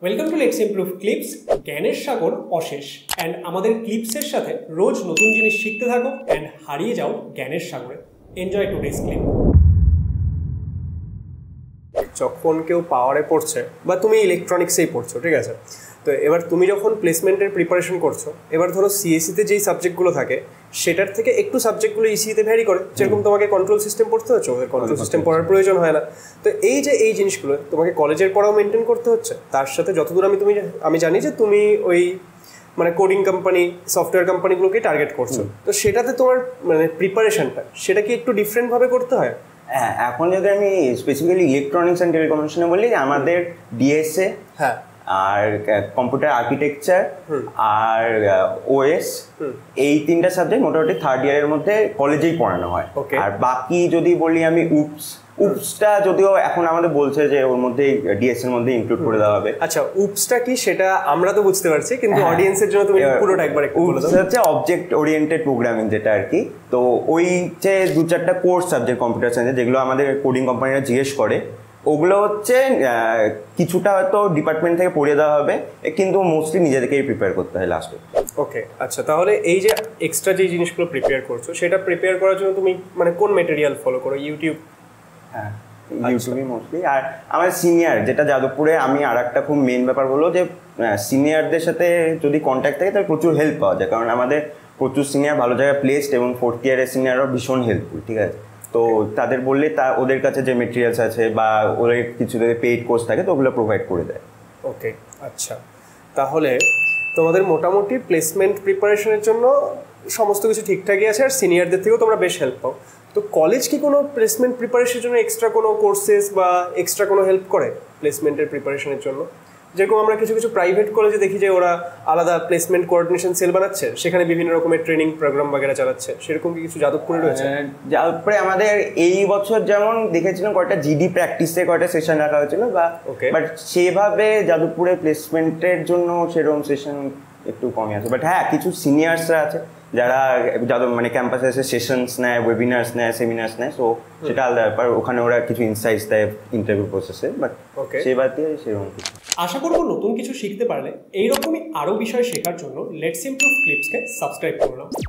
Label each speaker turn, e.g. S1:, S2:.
S1: Welcome to let's improve clips. জ্ঞানের সাগর অশেষ অ্যান্ড আমাদের ক্লিপসের সাথে রোজ নতুন জিনিস শিখতে থাকো অ্যান্ড হারিয়ে যাও জ্ঞানের সাগরে। Enjoy today's clip.
S2: যখন কেউ পাওয়ারে পড়ছে বা তুমি ইলেকট্রনিক্সেই পড়ছো, ঠিক আছে, তো এবার তুমি যখন প্লেসমেন্টের প্রিপারেশন করছো, এবার ধরো সিএসসিতে যেই সাবজেক্টগুলো থাকে সেটার থেকে একটু সাবজেক্টগুলো ইসিতে ভ্যারি করে। যেরকম তোমাকে কন্ট্রোল সিস্টেম পড়তে হচ্ছে, ওদের কন্ট্রোল সিস্টেম পড়ার প্রয়োজন হয় না। তো এই জিনিসগুলো তোমাকে কলেজের পড়াও মেনটেন করতে হচ্ছে, তার সাথে যতদূর আমি জানি যে তুমি ওই মানে কোডিং কোম্পানি, সফটওয়্যার কোম্পানিগুলোকে টার্গেট করছো, তো সেটাতে তোমার মানে প্রিপারেশনটা সেটা কি একটু ডিফারেন্টভাবে করতে হয়?
S3: হ্যাঁ, এখন যদি আমি স্পেসিফিক্যালি ইলেকট্রনিক্স অ্যান্ড টেলিকমিউনিকেশনে বলি, আমাদের ডিএসএ
S2: হ্যাঁ
S3: আর কম্পিউটার আর্কিটেকচার আর ওএস, এই তিনটা সাবজেক্ট মোটামুটি থার্ড ইয়ারের মধ্যে কলেজেই পড়ানো হয়। আর বাকি যদি বলি আমি উপসটা যদিও এখন আমাদের বলছে যে ওর মধ্যেই ডিএস এর মধ্যে ইনক্লুড করে দেওয়া হবে।
S2: আচ্ছা, উপসটা কি সেটা আমরা তো বুঝতে পারছি, কিন্তু অডিয়েন্সের জন্য তুমি পুরোটা একবার একটু বলে দাও।
S3: হচ্ছে অবজেক্ট ওরিয়েন্টেড প্রোগ্রামিং, যেটা আর কি। তো ওই যে দু চারটা কোর্স সাবজেক্ট কম্পিউটার সায়েন্সে যেগুলো আমাদের কোডিং কোম্পানিরা জিজ্ঞেস করে, ওগুলো হচ্ছে কিছুটা হয়তো ডিপার্টমেন্ট থেকে পড়িয়ে দেওয়া হবে, কিন্তু মোস্টলি নিজেদেরকেই প্রিপেয়ার করতে হয় লাস্টে।
S2: ওকে, আচ্ছা, তাহলে এই যে এক্সট্রা যে জিনিসগুলো প্রিপেয়ার করছো, সেটা প্রিপেয়ার করার জন্য তুমি মানে কোন ম্যাটেরিয়াল ফলো করো? ইউটিউব?
S3: হ্যাঁ, ইউটিউবই মোস্টলি। আর আমাদের সিনিয়র, যেটা যাদবপুরে আমি আর একটা খুব মেন ব্যাপার হলো যে সিনিয়রদের সাথে যদি কন্ট্যাক্ট থাকে তাহলে প্রচুর হেল্প পাওয়া যায়, কারণ আমাদের প্রচুর সিনিয়র ভালো জায়গায় প্লেসড এবং ফোর্থ ইয়ারের সিনিয়রও ভীষণ হেল্পফুল, ঠিক আছে। তো তাদের বললে ওদের কাছে যে মেটেরিয়ালস আছে বা ওদের কিছু যদি পেইড কোর্স থাকে তো ওগুলো প্রোভাইড করে দেয়।
S2: ওকে, আচ্ছা, তাহলে তোমাদের মোটামুটি প্লেসমেন্ট প্রিপারেশনের জন্য সমস্ত কিছু ঠিকঠাকই আছে, আর সিনিয়রদের থেকেও তোমরা বেশ হেল্প পাও। তো কলেজ কি কোনো প্লেসমেন্ট প্রিপারেশনের জন্য এক্সট্রা কোনো কোর্সেস বা এক্সট্রা কোনো হেল্প করে প্লেসমেন্টের প্রিপারেশনের জন্য? যেরকম আমরা কিছু কিছু প্রাইভেট কলেজে দেখি যে ওরা আলাদা প্লেসমেন্ট কোঅর্ডিনেশন সেল বানাচ্ছে, সেখানে বিভিন্ন রকমের ট্রেনিং প্রোগ্রাম বাগেরা চালাচ্ছে, সেরকম কি কিছু যাদবপুরে রয়েছে?
S3: যাদবপুরে আমাদের এই বছর যেমন দেখেছিলাম কয়েকটা জিডি প্র্যাকটিসে কয়েকটা সেশন রাখা হয়েছিল, বাট সেভাবে যাদবপুরে প্লেসমেন্টের জন্য সেরকম সেশন একটু কমই আছে। বাট হ্যাঁ, কিছু সিনিয়র্সরা আছে যারা মানে ক্যাম্পাসে এসে সেশনস নেয়, ওয়েবিনার্স নেয়, সেমিনার্স নেয়, সো সেটা আলাদা ব্যাপার। ওখানে ওরা কিছু ইনসাইটস দেয় ইন্টারভিউ প্রসেসে, বাট সেই বাদ দিয়ে সেরকম।
S1: আশা করবো নতুন কিছু শিখতে পারলে এইরকমই আরও বিষয় শেখার জন্য লেটস ইমপ্রুভ ক্লিপসকে সাবস্ক্রাইব করলাম।